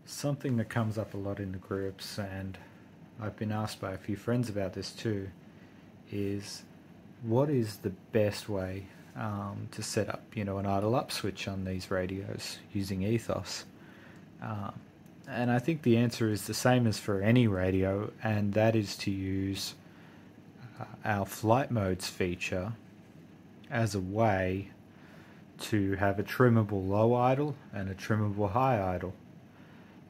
Something that comes up a lot in the groups, and I've been asked by a few friends about this too, is what is the best way to set up, an idle up switch on these radios using Ethos? And I think the answer is the same as for any radio, and that is to use our flight modes feature as a way to have a trimmable low idle and a trimmable high idle.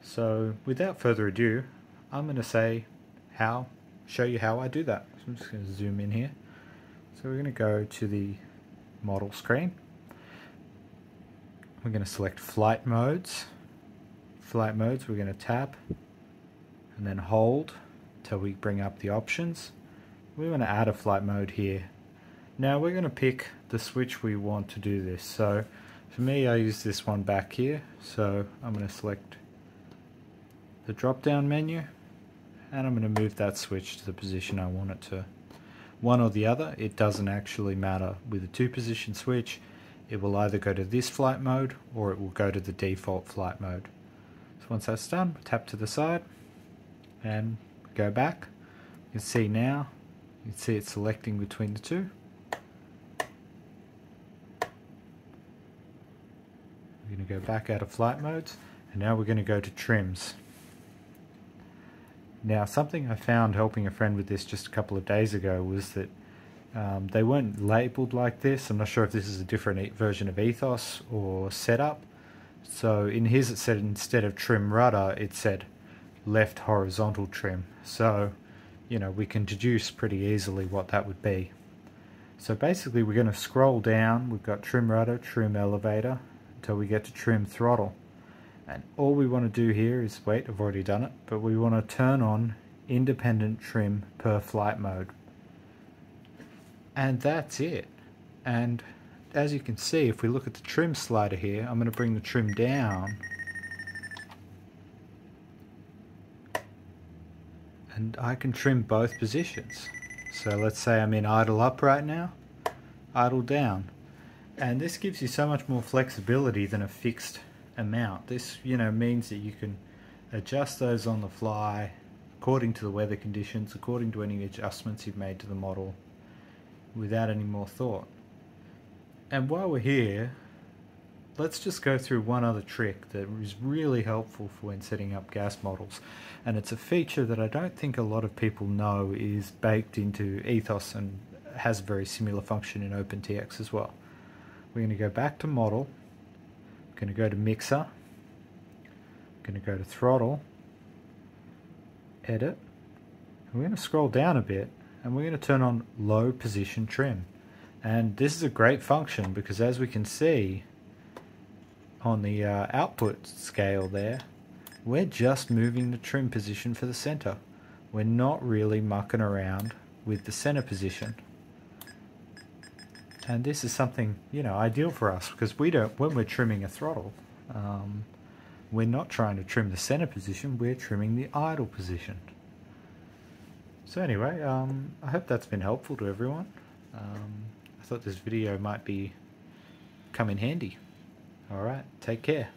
So without further ado, I'm going to show you how I do that. So I'm just going to zoom in here. So we're going to go to the model screen. We're going to select flight modes. Flight modes, we're going to tap and then hold till we bring up the options. We want to add a flight mode here. Now we're going to pick the switch we want to do this. So for me, I use this one back here. So I'm going to select the drop down menu and I'm going to move that switch to the position I want it to. One or the other, it doesn't actually matter. With a 2-position switch, it will either go to this flight mode or it will go to the default flight mode. So once that's done, tap to the side and go back. You can see now, you can see it selecting between the two. We're going to go back out of flight modes and now we're going to go to trims. Now, something I found helping a friend with this just a couple of days ago was that they weren't labeled like this. I'm not sure if this is a different version of Ethos or setup. So in his it said, instead of trim rudder, it said left horizontal trim. So, we can deduce pretty easily what that would be. So basically we're going to scroll down. We've got trim rudder, trim elevator, until we get to trim throttle. And all we want to do here is, wait, I've already done it, but we want to turn on independent trim per flight mode. And that's it. And as you can see, if we look at the trim slider here, I'm going to bring the trim down. And I can trim both positions. So let's say I'm in idle up right now, idle down. And this gives you so much more flexibility than a fixed amount. This means that you can adjust those on the fly according to the weather conditions, according to any adjustments you've made to the model without any more thought. And while we're here, let's just go through one other trick that is really helpful for when setting up gas models, and it's a feature that I don't think a lot of people know is baked into Ethos and has a very similar function in OpenTX as well. We're going to go back to model. Going to go to mixer, going to go to throttle, edit, and we're going to scroll down a bit and we're going to turn on low position trim. And this is a great function because, as we can see on the output scale there, we're just moving the trim position for the center. We're not really mucking around with the center position. And this is something, ideal for us because when we're trimming a throttle, we're not trying to trim the center position, we're trimming the idle position. So anyway, I hope that's been helpful to everyone. I thought this video might come in handy. Alright, take care.